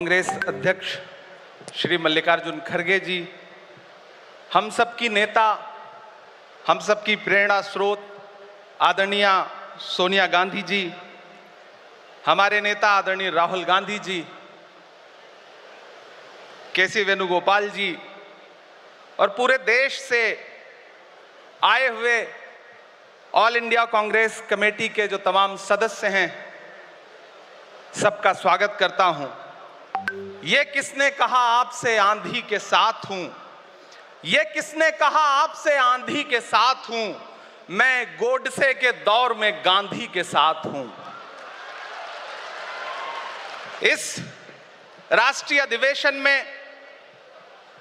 कांग्रेस अध्यक्ष श्री मल्लिकार्जुन खड़गे जी, हम सब की नेता, हम सब की प्रेरणा स्रोत आदरणीय सोनिया गांधी जी, हमारे नेता आदरणीय राहुल गांधी जी, केसी वेणुगोपाल जी और पूरे देश से आए हुए ऑल इंडिया कांग्रेस कमेटी के जो तमाम सदस्य हैं, सबका स्वागत करता हूं। ये किसने कहा आपसे आंधी के साथ हूं, ये किसने कहा आपसे आंधी के साथ हूं, मैं गोडसे के दौर में गांधी के साथ हूं। इस राष्ट्रीय अधिवेशन में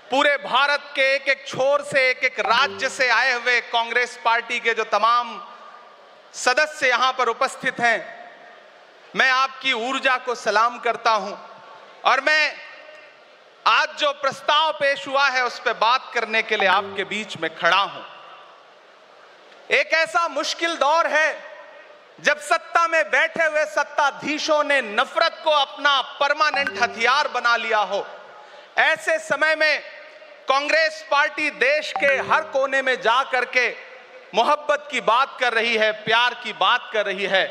पूरे भारत के एक एक छोर से, एक एक राज्य से आए हुए कांग्रेस पार्टी के जो तमाम सदस्य यहां पर उपस्थित हैं, मैं आपकी ऊर्जा को सलाम करता हूं और मैं आज जो प्रस्ताव पेश हुआ है उस पर बात करने के लिए आपके बीच में खड़ा हूं। एक ऐसा मुश्किल दौर है जब सत्ता में बैठे हुए सत्ताधीशों ने नफरत को अपना परमानेंट हथियार बना लिया हो। ऐसे समय में कांग्रेस पार्टी देश के हर कोने में जा करके मोहब्बत की बात कर रही है, प्यार की बात कर रही है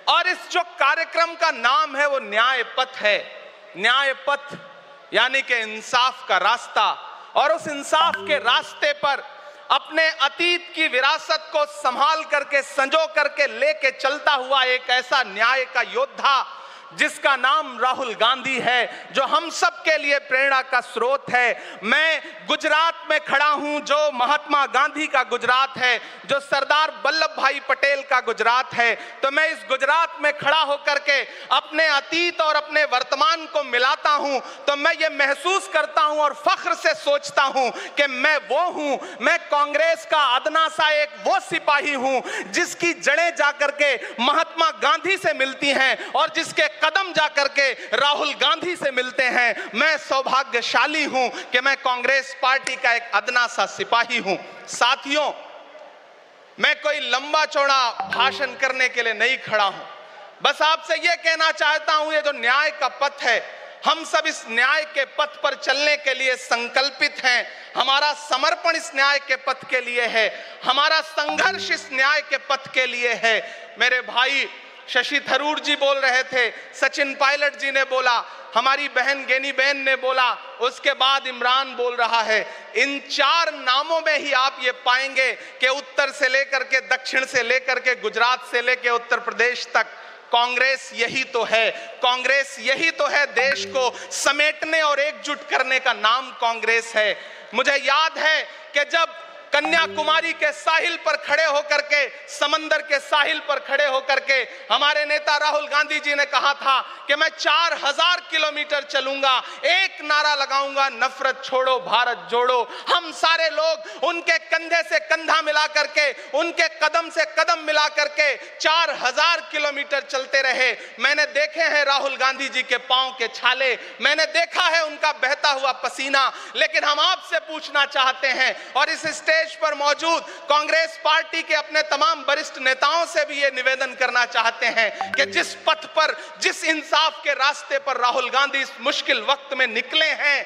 और इस जो कार्यक्रम का नाम है वो न्याय पथ है। न्याय पथ यानी कि इंसाफ का रास्ता, और उस इंसाफ के रास्ते पर अपने अतीत की विरासत को संभाल करके, संजो करके लेके चलता हुआ एक ऐसा न्याय का योद्धा जिसका नाम राहुल गांधी है, जो हम सब के लिए प्रेरणा का स्रोत है। मैं गुजरात में खड़ा हूं, जो महात्मा गांधी का गुजरात है, जो सरदार वल्लभ भाई पटेल का गुजरात है। तो मैं इस गुजरात में खड़ा होकर के अपने अतीत और अपने वर्तमान को मिलाता हूं तो मैं ये महसूस करता हूं और फख्र से सोचता हूं कि मैं वो हूं, मैं कांग्रेस का अदना सा एक वो सिपाही हूं जिसकी जड़ें जाकर के महात्मा गांधी से मिलती हैं और जिसके कदम जाकर के राहुल गांधी से मिलते हैं। मैं सौभाग्यशाली हूं कि मैं कांग्रेस पार्टी का एक अदना सा सिपाही हूं। साथियों, मैं कोई लंबा चौड़ा भाषण करने के लिए नहीं खड़ा हूं, बस आपसे यह कहना चाहता हूं, ये जो न्याय का पथ है, हम सब इस न्याय के पथ पर चलने के लिए संकल्पित हैं। हमारा समर्पण इस न्याय के पथ के लिए है, हमारा संघर्ष इस न्याय के पथ के लिए है। मेरे भाई शशि थरूर जी बोल रहे थे, सचिन पायलट जी ने बोला, हमारी बहन गेनी बहन ने बोला, उसके बाद इमरान बोल रहा है। इन चार नामों में ही आप ये पाएंगे कि उत्तर से लेकर के, दक्षिण से लेकर के, गुजरात से लेकर उत्तर प्रदेश तक कांग्रेस यही तो है। कांग्रेस यही तो है, देश को समेटने और एकजुट करने का नाम कांग्रेस है। मुझे याद है कि जब कन्याकुमारी के साहिल पर खड़े होकर के, समंदर के साहिल पर खड़े होकर के हमारे नेता राहुल गांधी जी ने कहा था कि मैं 4000 किलोमीटर चलूंगा, एक नारा लगाऊंगा, नफरत छोड़ो भारत जोड़ो। हम सारे लोग उनके कंधे से कंधा मिला करके, उनके कदम से कदम मिला करके 4000 किलोमीटर चलते रहे। मैंने देखे हैं राहुल गांधी जी के पांव के छाले, मैंने देखा है उनका बहता हुआ पसीना। लेकिन हम आपसे पूछना चाहते हैं और इस स्टेज पर मौजूद कांग्रेस पार्टी के अपने तमाम वरिष्ठ नेताओं से भी ये निवेदन करना चाहते हैं कि जिस पथ पर, जिस इंसाफ के रास्ते पर राहुल गांधी इस मुश्किल वक्त में निकले हैं,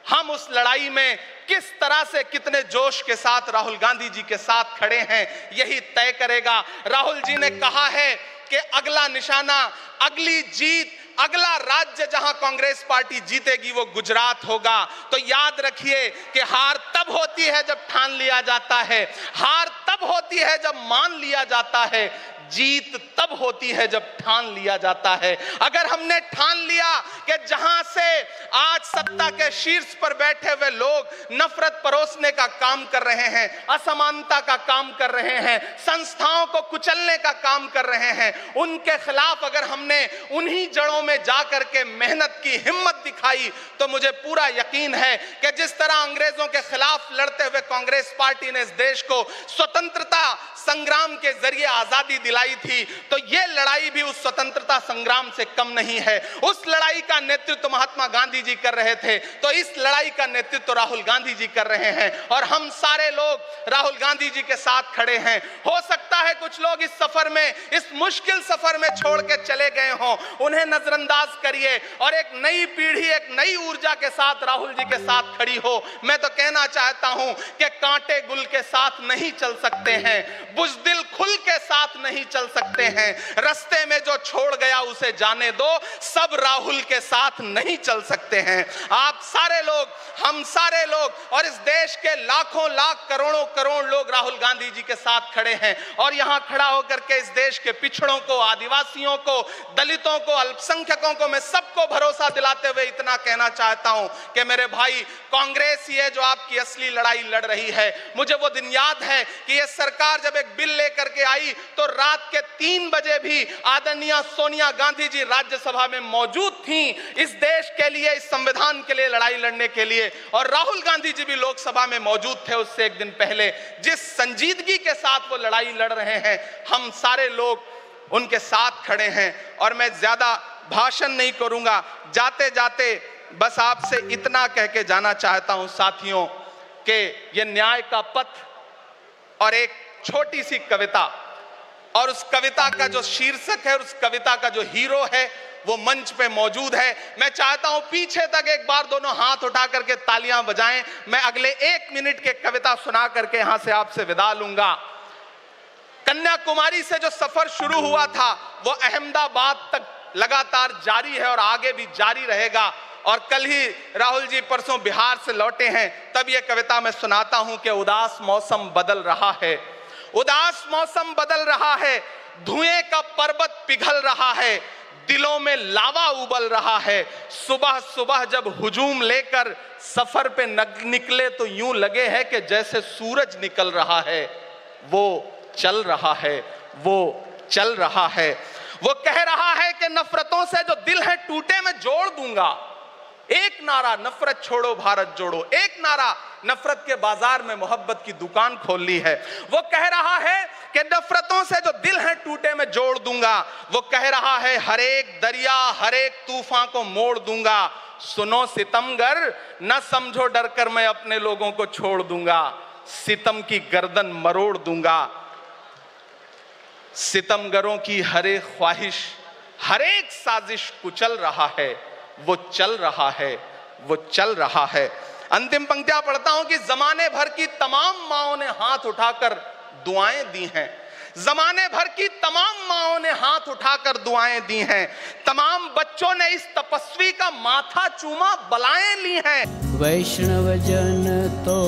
हम उस लड़ाई में किस तरह से, कितने जोश के साथ राहुल गांधी जी के साथ खड़े हैं, यही तय करेगा। राहुल जी ने कहा है कि अगला निशाना, अगली जीत, अगला राज्य जहां कांग्रेस पार्टी जीतेगी वो गुजरात होगा। तो याद रखिए कि हार तब होती है जब ठान लिया जाता है, हार तब होती है जब मान लिया जाता है, जीत तब होती है जब ठान लिया जाता है। अगर हमने ठान लिया कि जहां से आज सत्ता के शीर्ष पर बैठे हुए लोग नफरत परोसने का काम कर रहे हैं, असमानता का काम कर रहे हैं, संस्थाओं को कुचलने का काम कर रहे हैं, उनके खिलाफ अगर हमने उन्हीं जड़ों में जाकर के मेहनत की हिम्मत दिखाई तो मुझे पूरा यकीन है कि जिस तरह अंग्रेजों के खिलाफ लड़ते हुए कांग्रेस पार्टी ने इस देश को स्वतंत्रता संग्राम के जरिए आजादी दिलाई थी, तो ये लड़ाई भी उस स्वतंत्रता संग्राम से कम नहीं है। उस लड़ाई का नेतृत्व महात्मा गांधी जी कर रहे थे, तो इस लड़ाई का नेतृत्व राहुल गांधी जी कर रहे हैं और हम सारे लोग राहुल गांधी जी के साथ खड़े हैं। हो सकता है कुछ लोग इस सफर में, इस मुश्किल सफर में छोड़ के चले गए हों, उन्हें नजरअंदाज करिए और एक नई पीढ़ी, एक नई ऊर्जा के साथ राहुल जी के साथ खड़ी हो। मैं तो कहना चाहता हूं कि कांटे गुल के साथ नहीं चल सकते हैं, बुज़दिल खुल के साथ नहीं चल सकते हैं, रास्ते में जो छोड़ गया उसे जाने दो, सब राहुल के साथ नहीं चल सकते हैं। आप सारे लोग, हम सारे लोग और इस देश के लाखों लाख करोड़ों करोड़ लोग राहुल गांधी जी के साथ खड़े हैं और यहां खड़ा होकर के इस देश के पिछड़ों को, आदिवासियों को, दलितों को, अल्पसंख्यकों को मैं सबको भरोसा दिलाते हुए इतना कहना चाहता हूं कि मेरे भाई, कांग्रेस ही है जो आपकी असली लड़ाई लड़ रही है। मुझे वो दिन याद है कि ये सरकार जब एक बिल लेकर के आई तो रात के 3 बजे भी आदरणीय सोनिया गांधी जी राज्यसभा में मौजूद थी इस देश के लिए, इस संविधान के लिए लड़ाई लड़ने के लिए, और राहुल गांधी जी भी लोकसभा में मौजूद थे उससे एक दिन पहले। जिस संजीदगी के साथ वो लड़ाई लड़ रहे हैं, हम सारे लोग उनके साथ खड़े हैं। और मैं ज्यादा भाषण नहीं करूंगा, जाते जाते बस आपसे इतना कह के जाना चाहता हूं साथियों कि ये न्याय का पथ और एक छोटी सी कविता, और उस कविता का जो शीर्षक है, उस कविता का जो हीरो है वो मंच पे मौजूद है। मैं चाहता हूं पीछे तक एक बार दोनों हाथ उठा करके तालियां बजाएं। मैं अगले 1 मिनट के कविता सुना करके यहां से आपसे विदा लूंगा। कन्याकुमारी से जो सफर शुरू हुआ था वो अहमदाबाद तक लगातार जारी है और आगे भी जारी रहेगा। और कल ही राहुल जी परसों बिहार से लौटे हैं, तब ये कविता मैं सुनाता हूं कि उदास मौसम बदल रहा है, उदास मौसम बदल रहा है, धुएं का पर्वत पिघल रहा है, दिलों में लावा उबल रहा है। सुबह सुबह जब हुजूम लेकर सफर पे निकले तो यूं लगे है कि जैसे सूरज निकल रहा है। वो चल रहा है, वो चल रहा है। वो कह रहा है कि नफरतों से जो दिल है टूटे मैं जोड़ दूंगा। एक नारा नफरत छोड़ो भारत जोड़ो, एक नारा नफरत के बाजार में मोहब्बत की दुकान खोल ली है। वो कह रहा है कि नफरतों से जो दिल है टूटे मैं जोड़ दूंगा। वो कह रहा है हर एक दरिया, हर एक तूफान को मोड़ दूंगा। सुनो सितमगर, न समझो डर कर मैं अपने लोगों को छोड़ दूंगा। सितम की गर्दन मरोड़ दूंगा। सितमगरों की हर एक ख्वाहिश, हर एक साजिश कुचल रहा है। वो चल रहा है, वो चल रहा है। अंतिम पंक्तियां पढ़ता हूं कि जमाने भर की तमाम माओं ने हाथ उठाकर दुआएं दी हैं। जमाने भर की तमाम माओं ने हाथ उठाकर दुआएं दी हैं। तमाम बच्चों ने इस तपस्वी का माथा चूमा, बलाएं ली हैं। वैष्णव जन तो